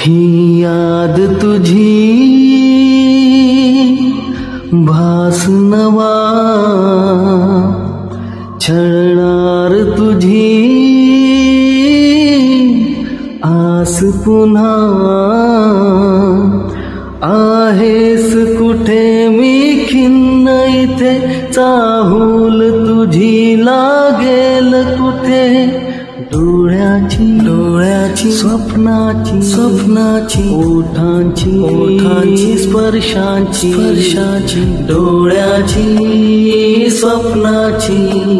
ही याद तुझी भास नवा छळणार तुझी आस पुन्हा आहेस कुठे मी खिन्न इथे चाहूल तुझी लागेल कुठे डोळ्याची स्वप्नाची ओठांची स्पर्शांची डोळ्याची स्वप्नाची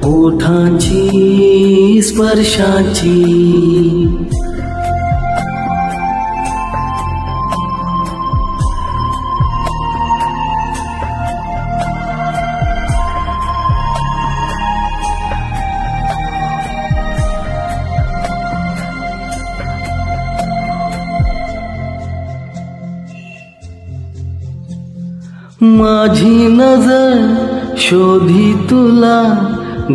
ओठांची स्पर्शांची माझी नजर शोधी तुला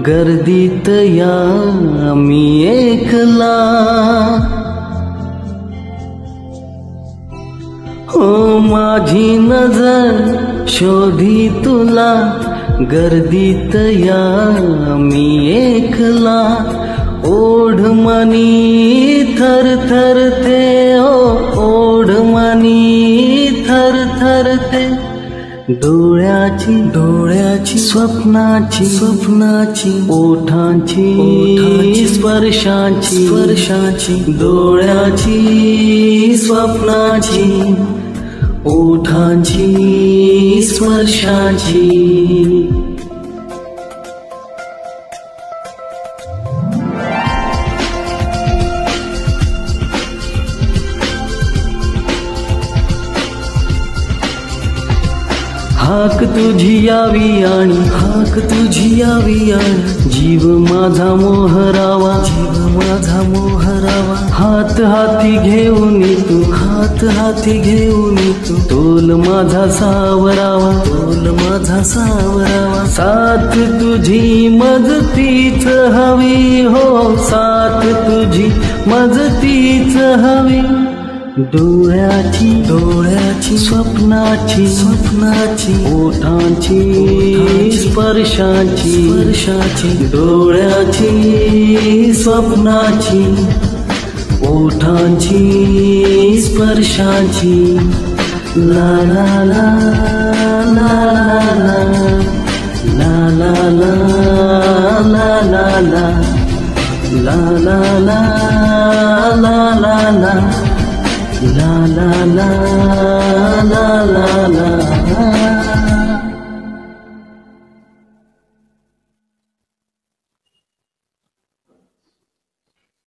गर्दीत या मी एकला हो माझी नजर शोधी तुला गर्दीत या मी एकला ओढ मनी थरथरते ओढ मनी थरथरते डोळ्याची स्वप्नाची ओठांची स्पर्शांची डोळ्याची स्वप्नाची ओठांची स्पर्शांची हाक तुझी यावी आणि जीव माझा मोहरावा हात हाती घेऊन तू तोल माझा सावरावा साथ तुझी मदतीच हवी हो साथ तुझी मदतीच हवी डोळ्याची स्वप्नाची ओठांची स्पर्शांची डोळ्याची स्वप्नाची ओठांची स्पर्शांची ला ला ला ला ला ला ला ला ला ला ला ला ला ला ला ला La la la la la la